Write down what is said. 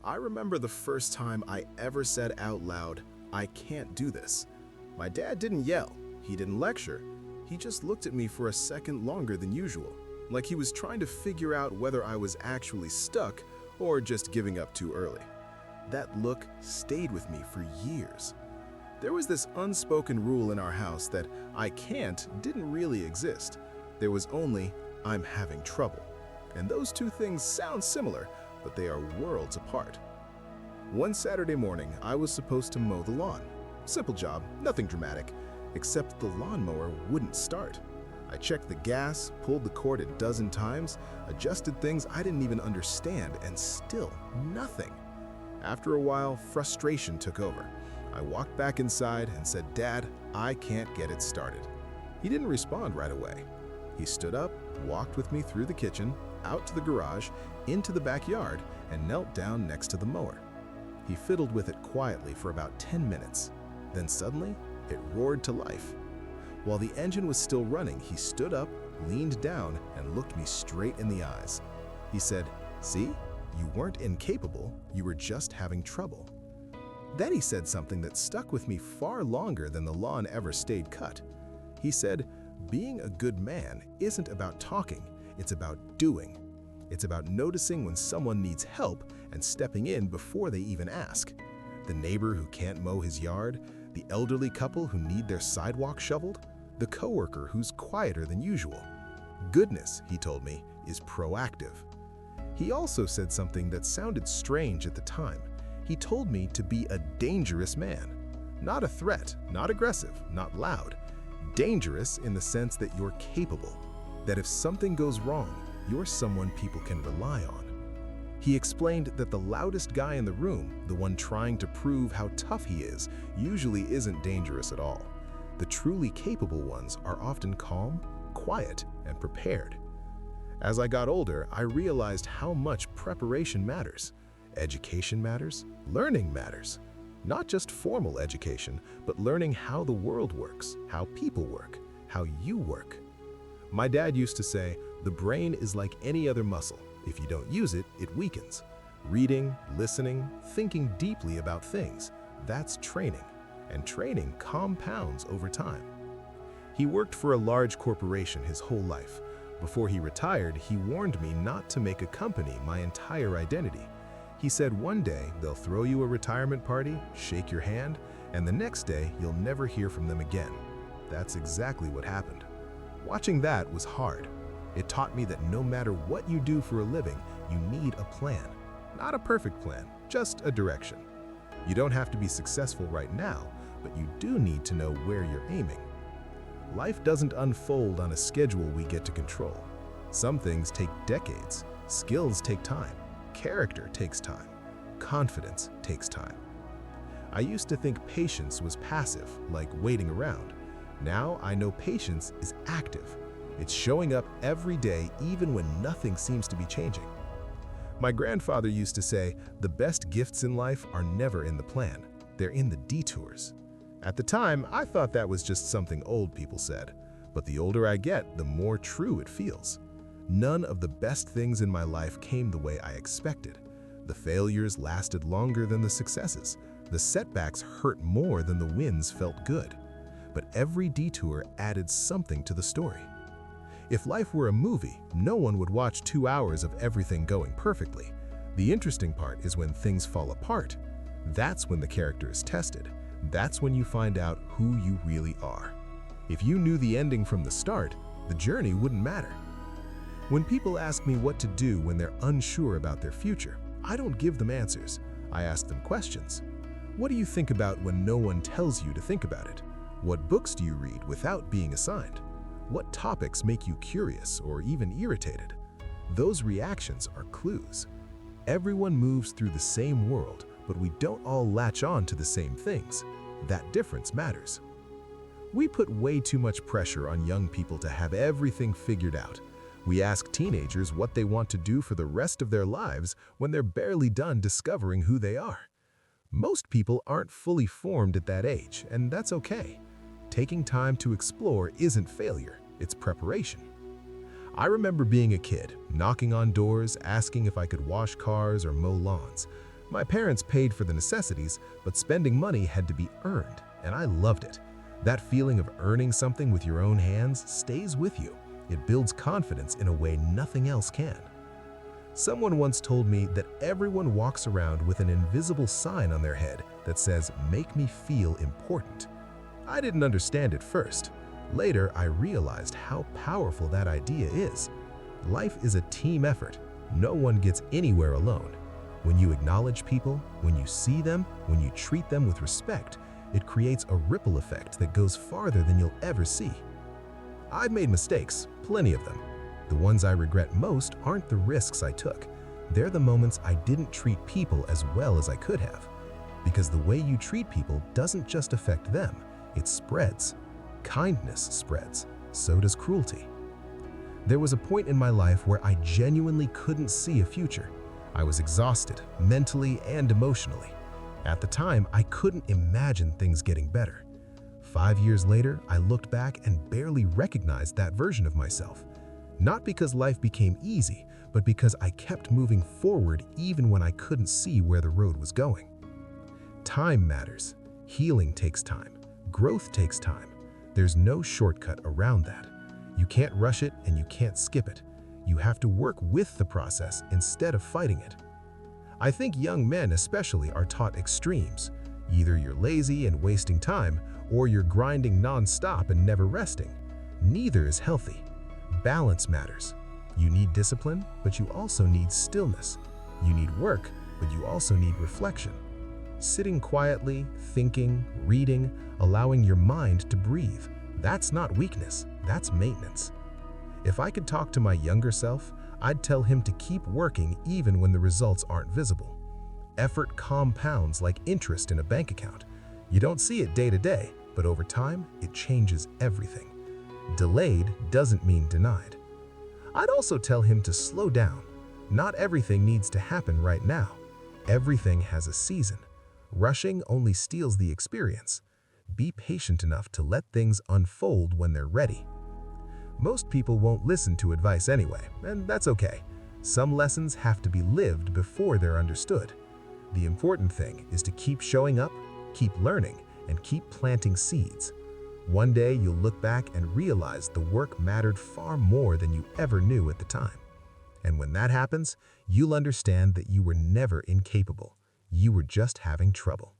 I remember the first time I ever said out loud, "I can't do this." My dad didn't yell, he didn't lecture, he just looked at me for a second longer than usual, like he was trying to figure out whether I was actually stuck or just giving up too early. That look stayed with me for years. There was this unspoken rule in our house that "I can't" didn't really exist. There was only "I'm having trouble." And those two things sound similar, but they are worlds apart. One Saturday morning, I was supposed to mow the lawn. Simple job, nothing dramatic, except the lawnmower wouldn't start. I checked the gas, pulled the cord a dozen times, adjusted things I didn't even understand, and still nothing. After a while, frustration took over. I walked back inside and said, "Dad, I can't get it started." He didn't respond right away. He stood up, walked with me through the kitchen, out to the garage, into the backyard, and knelt down next to the mower. He fiddled with it quietly for about 10 minutes. Then suddenly, it roared to life. While the engine was still running, he stood up, leaned down, and looked me straight in the eyes. He said, "See, you weren't incapable, you were just having trouble." Then he said something that stuck with me far longer than the lawn ever stayed cut. He said, "Being a good man isn't about talking, it's about doing. It's about noticing when someone needs help and stepping in before they even ask. The neighbor who can't mow his yard, the elderly couple who need their sidewalk shoveled, the coworker who's quieter than usual. Goodness," he told me, "is proactive." He also said something that sounded strange at the time. He told me to be a dangerous man. Not a threat, not aggressive, not loud. Dangerous in the sense that you're capable, that if something goes wrong, you're someone people can rely on. He explained that the loudest guy in the room, the one trying to prove how tough he is, usually isn't dangerous at all. The truly capable ones are often calm, quiet, and prepared. As I got older, I realized how much preparation matters. Education matters, learning matters. Not just formal education, but learning how the world works, how people work, how you work. My dad used to say, "The brain is like any other muscle. If you don't use it, it weakens." Reading, listening, thinking deeply about things, that's training. And training compounds over time. He worked for a large corporation his whole life. Before he retired, he warned me not to make a company my entire identity. He said one day they'll throw you a retirement party, shake your hand, and the next day you'll never hear from them again. That's exactly what happened. Watching that was hard. It taught me that no matter what you do for a living, you need a plan. Not a perfect plan, just a direction. You don't have to be successful right now, but you do need to know where you're aiming. Life doesn't unfold on a schedule we get to control. Some things take decades. Skills take time. Character takes time. Confidence takes time. I used to think patience was passive, like waiting around. Now I know patience is active. It's showing up every day even when nothing seems to be changing. My grandfather used to say, "The best gifts in life are never in the plan. They're in the detours." At the time, I thought that was just something old people said. But the older I get, the more true it feels. None of the best things in my life came the way I expected. The failures lasted longer than the successes. The setbacks hurt more than the wins felt good. But every detour added something to the story. If life were a movie, no one would watch 2 hours of everything going perfectly. The interesting part is when things fall apart. That's when the character is tested. That's when you find out who you really are. If you knew the ending from the start, the journey wouldn't matter. When people ask me what to do when they're unsure about their future, I don't give them answers. I ask them questions. What do you think about when no one tells you to think about it? What books do you read without being assigned? What topics make you curious or even irritated? Those reactions are clues. Everyone moves through the same world, but we don't all latch on to the same things. That difference matters. We put way too much pressure on young people to have everything figured out. We ask teenagers what they want to do for the rest of their lives when they're barely done discovering who they are. Most people aren't fully formed at that age, and that's okay. Taking time to explore isn't failure, it's preparation. I remember being a kid, knocking on doors, asking if I could wash cars or mow lawns. My parents paid for the necessities, but spending money had to be earned, and I loved it. That feeling of earning something with your own hands stays with you. It builds confidence in a way nothing else can. Someone once told me that everyone walks around with an invisible sign on their head that says, "Make me feel important." I didn't understand it first. Later, I realized how powerful that idea is. Life is a team effort. No one gets anywhere alone. When you acknowledge people, when you see them, when you treat them with respect, it creates a ripple effect that goes farther than you'll ever see. I've made mistakes, plenty of them. The ones I regret most aren't the risks I took. They're the moments I didn't treat people as well as I could have. Because the way you treat people doesn't just affect them, it spreads. Kindness spreads, so does cruelty. There was a point in my life where I genuinely couldn't see a future. I was exhausted, mentally and emotionally. At the time, I couldn't imagine things getting better. 5 years later, I looked back and barely recognized that version of myself. Not because life became easy, but because I kept moving forward even when I couldn't see where the road was going. Time matters. Healing takes time. Growth takes time. There's no shortcut around that. You can't rush it and you can't skip it. You have to work with the process instead of fighting it. I think young men especially are taught extremes. Either you're lazy and wasting time, or you're grinding non-stop and never resting. Neither is healthy. Balance matters. You need discipline, but you also need stillness. You need work, but you also need reflection. Sitting quietly, thinking, reading, allowing your mind to breathe. That's not weakness, that's maintenance. If I could talk to my younger self, I'd tell him to keep working even when the results aren't visible. Effort compounds like interest in a bank account. You don't see it day to day, but over time, it changes everything. Delayed doesn't mean denied. I'd also tell him to slow down. Not everything needs to happen right now. Everything has a season. Rushing only steals the experience. Be patient enough to let things unfold when they're ready. Most people won't listen to advice anyway, and that's okay. Some lessons have to be lived before they're understood. The important thing is to keep showing up, keep learning, and keep planting seeds. One day you'll look back and realize the work mattered far more than you ever knew at the time. And when that happens, you'll understand that you were never incapable. You were just having trouble.